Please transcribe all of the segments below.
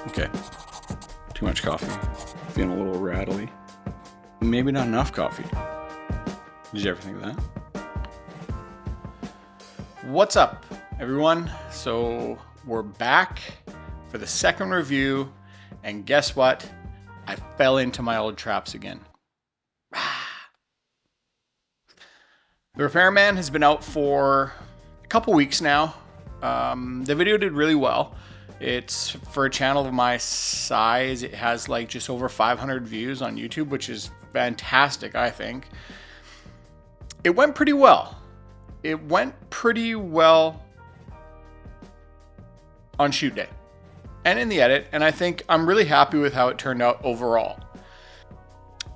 Okay, too much coffee. Feeling a little rattly. Maybe not enough coffee. Did you ever think of that? What's up, everyone? So we're back for the second review, and guess what? I fell into my old traps again. The Repairman has been out for a couple weeks now. The video did really well. It's for a channel of my size. It has like just over 500 views on YouTube, which is fantastic, I think. It went pretty well. It went pretty well on shoot day and in the edit, and I think I'm really happy with how it turned out overall.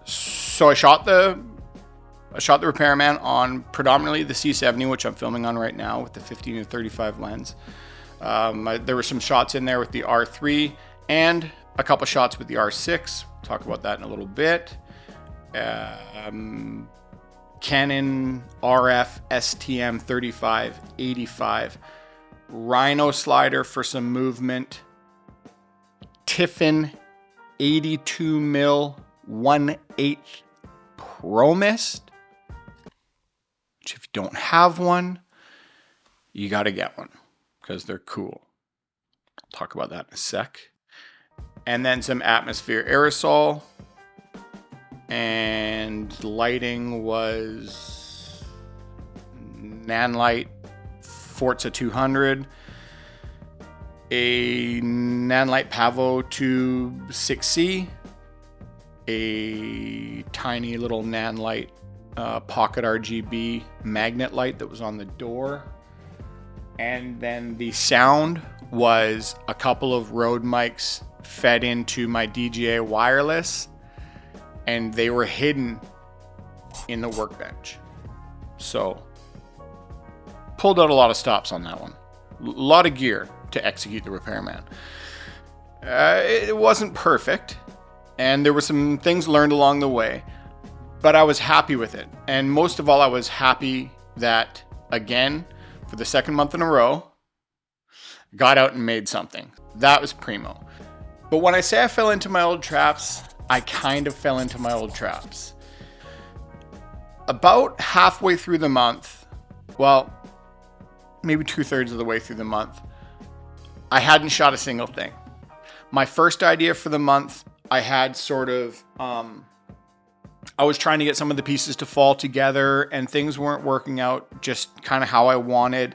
So I shot the Repairman on predominantly the c70, which I'm filming on right now with the 15-35 lens. There were some shots in there with the R3 and a couple shots with the R6. We'll talk about that in a little bit. Canon RF STM 3585 Rhino slider for some movement. Tiffin 82mm 1/8 Promis. Which if you don't have one, you got to get one because they're cool. I'll talk about that in a sec. And then some atmosphere aerosol. And lighting was Nanlite Forza 200, a Nanlite Pavo Tube 6C, a tiny little Nanlite pocket RGB magnet light that was on the door. And then the sound was a couple of Rode mics fed into my DJI wireless, and they were hidden in the workbench. So pulled out a lot of stops on that one. A lot of gear to execute the Repairman. It wasn't perfect, and there were some things learned along the way, but I was happy with it. And most of all, I was happy that, again, for the second month in a row, got out and made something. That was primo. But when I say I fell into my old traps, I kind of fell into my old traps. About halfway through the month, well, maybe 2/3 of the way through the month, I hadn't shot a single thing. My first idea for the month, I had sort of, I was trying to get some of the pieces to fall together and things weren't working out just kind of how I wanted.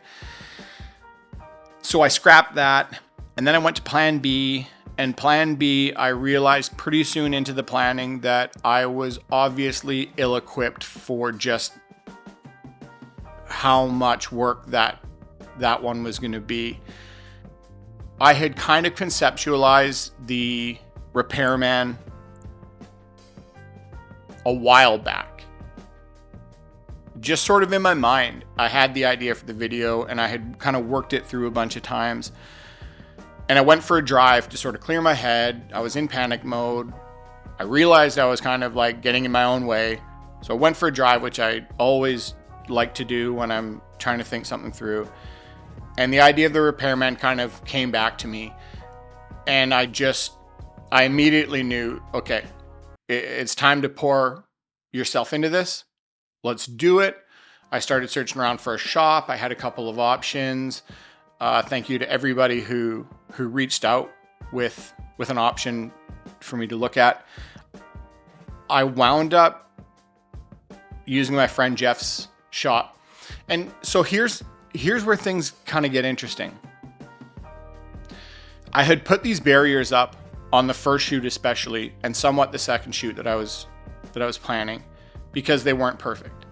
So I scrapped that, and then I went to plan B. And plan B, I realized pretty soon into the planning that I was obviously ill-equipped for just how much work that one was going to be. I had kind of conceptualized the Repairman a while back. Just sort of in my mind, I had the idea for the video and I had kind of worked it through a bunch of times. And I went for a drive to sort of clear my head. I was in panic mode. I realized I was kind of like getting in my own way. So I went for a drive, which I always like to do when I'm trying to think something through. And the idea of the Repairman kind of came back to me. And I immediately knew, okay, it's time to pour yourself into this. Let's do it. I started searching around for a shop. I had a couple of options. Thank you to everybody who reached out with an option for me to look at. I wound up using my friend Jeff's shop. And so here's where things kind of get interesting. I had put these barriers up on the first shoot especially, and somewhat the second shoot that I was planning, because they weren't perfect.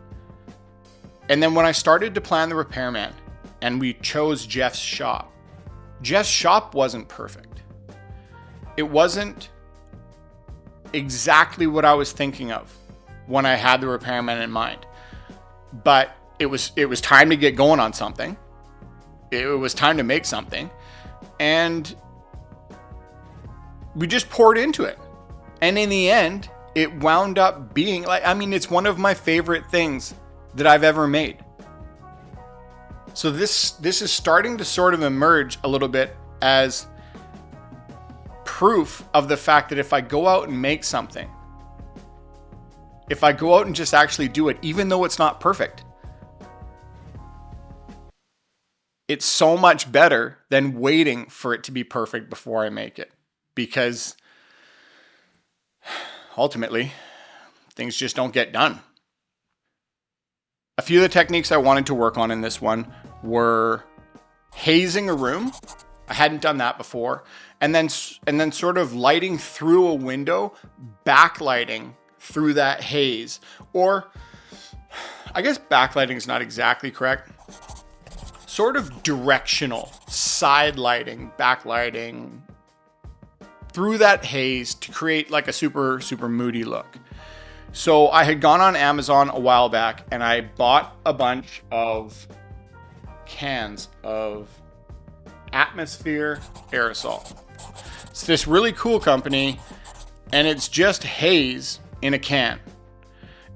And then when I started to plan the Repairman, and we chose Jeff's shop wasn't perfect. It wasn't exactly what I was thinking of when I had the Repairman in mind. But it was time to get going on something. It was time to make something. And we just poured into it. And in the end, it wound up being it's one of my favorite things that I've ever made. So this is starting to sort of emerge a little bit as proof of the fact that if I go out and make something, if I go out and just actually do it, even though it's not perfect, it's so much better than waiting for it to be perfect before I make it. Because ultimately, things just don't get done. A few of the techniques I wanted to work on in this one were hazing a room. I hadn't done that before. And then sort of lighting through a window, backlighting through that haze. Or I guess backlighting is not exactly correct. Sort of directional side lighting, backlighting through that haze to create like a super, super moody look. So I had gone on Amazon a while back and I bought a bunch of cans of Atmosphere aerosol. It's this really cool company and it's just haze in a can.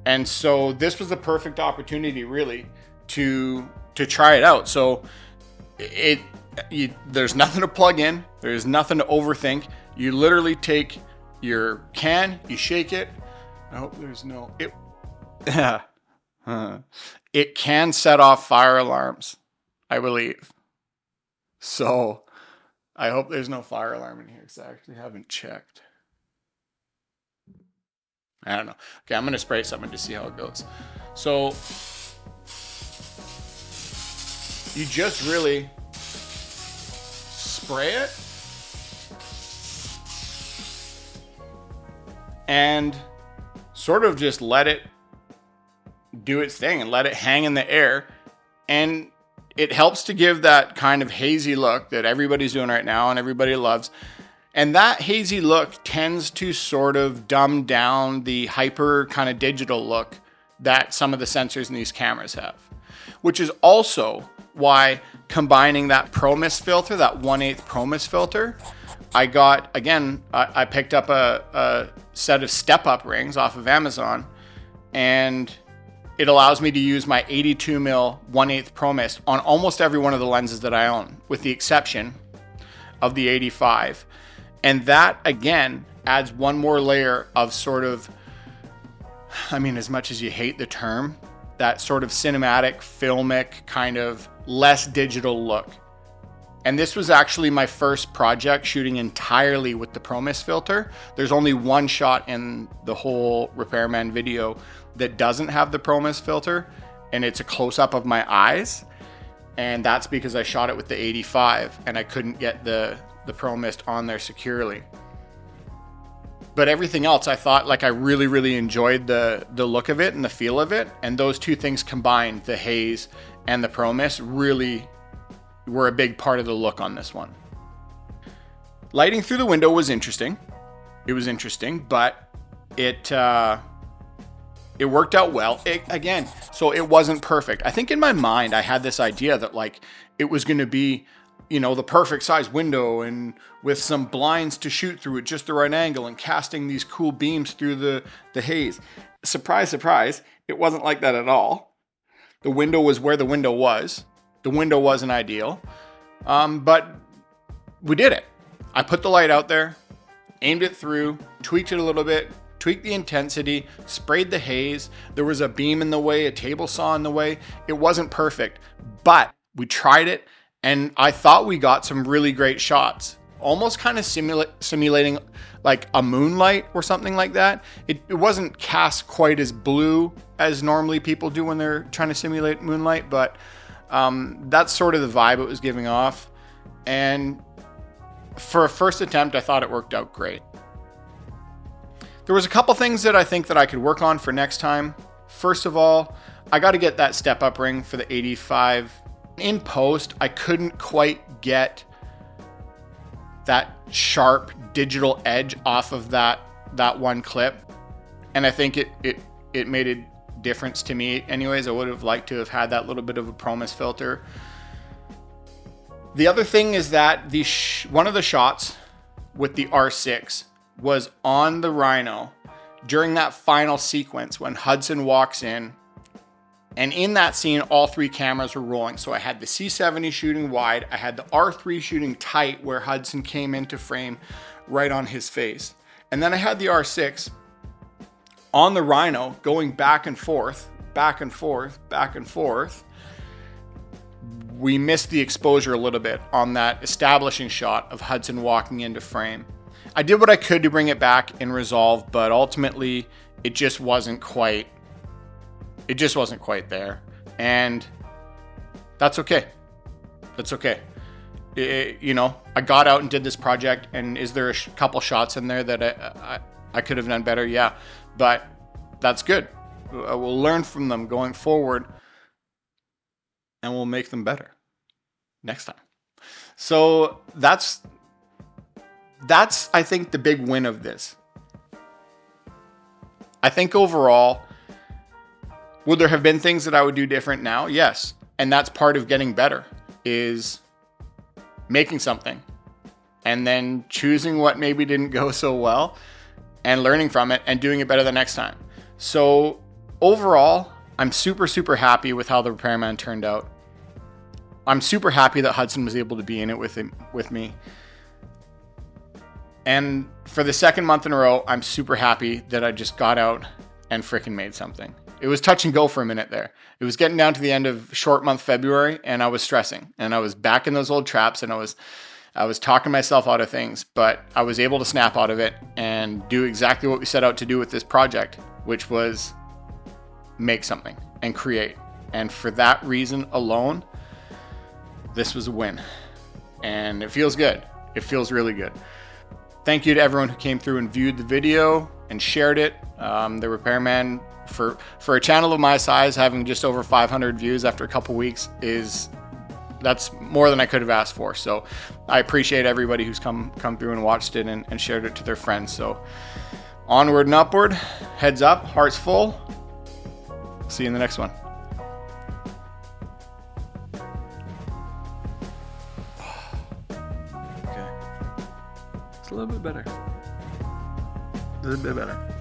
And so this was the perfect opportunity really to try it out. So there's nothing to plug in. There's nothing to overthink. You literally take your can, you shake it. I hope there's no, it can set off fire alarms, I believe. So I hope there's no fire alarm in here because I actually haven't checked. I don't know. Okay, I'm going to spray something to see how it goes. So you just really spray it and sort of just let it do its thing and let it hang in the air. And it helps to give that kind of hazy look that everybody's doing right now and everybody loves. And that hazy look tends to sort of dumb down the hyper kind of digital look that some of the sensors in these cameras have, which is also why combining that Promis filter, that 1/8 Promis filter, I got, again, I picked up a set of step-up rings off of Amazon, and it allows me to use my 82mm 1/8 Promis on almost every one of the lenses that I own, with the exception of the 85. And that, again, adds one more layer of sort of, I mean, as much as you hate the term, that sort of cinematic, filmic, kind of less digital look. And this was actually my first project shooting entirely with the Promis filter. There's only one shot in the whole Repairman video that doesn't have the Promis filter, and it's a close-up of my eyes. And that's because I shot it with the 85 and I couldn't get the Promis on there securely. But everything else, I thought, like, I really, really enjoyed the look of it and the feel of it. And those two things combined, the haze and the Promis, really were a big part of the look on this one. Lighting through the window was interesting. It was interesting, but it worked out well. So it wasn't perfect. I think in my mind, I had this idea that like it was going to be, you know, the perfect size window and with some blinds to shoot through at just the right angle and casting these cool beams through the haze. Surprise, surprise. It wasn't like that at all. The window was where the window was. The window wasn't ideal, but we did it. I put the light out there, aimed it through, tweaked it a little bit, tweaked the intensity, sprayed the haze. There was a beam in the way, a table saw in the way. It wasn't perfect, but we tried it, and I thought we got some really great shots. Almost kind of simulating like a moonlight or something like that. It wasn't cast quite as blue as normally people do when they're trying to simulate moonlight, but that's sort of the vibe it was giving off. And for a first attempt, I thought it worked out great. There was a couple things that I think that I could work on for next time. First of all, I got to get that step-up ring for the 85. In post, I couldn't quite get that sharp digital edge off of that one clip. And I think it made a difference to me anyways. I would have liked to have had that little bit of a Promis filter. The other thing is that one of the shots with the R6 was on the Rhino during that final sequence when Hudson walks in And in that scene, all 3 cameras were rolling. So I had the C70 shooting wide, I had the R3 shooting tight where Hudson came into frame right on his face. And then I had the R6 on the Rhino going back and forth, back and forth, back and forth. We missed the exposure a little bit on that establishing shot of Hudson walking into frame. I did what I could to bring it back in Resolve, but ultimately it just wasn't quite there. And that's okay. That's okay. You know, I got out and did this project, and is there a couple shots in there that I could have done better? Yeah, but that's good. We'll learn from them going forward, and we'll make them better next time. So that's I think the big win of this. I think overall, would there have been things that I would do different now? Yes. And that's part of getting better, is making something and then choosing what maybe didn't go so well and learning from it and doing it better the next time. So overall, I'm super, super happy with how the Repairman turned out. I'm super happy that Hudson was able to be in it with me. And for the second month in a row, I'm super happy that I just got out and freaking made something. It was touch and go for a minute there. It was getting down to the end of short month February, and I was stressing, and I was back in those old traps, and I was talking myself out of things, but I was able to snap out of it and do exactly what we set out to do with this project, which was make something and create. And for that reason alone, this was a win, and it feels good. It feels really good. Thank you to everyone who came through and viewed the video and shared it. The Repairman, for a channel of my size, having just over 500 views after a couple weeks that's more than I could have asked for. So I appreciate everybody who's come through and watched it and shared it to their friends. So onward and upward, heads up, hearts full. See you in the next one. Okay. It's a little bit better. A little bit better.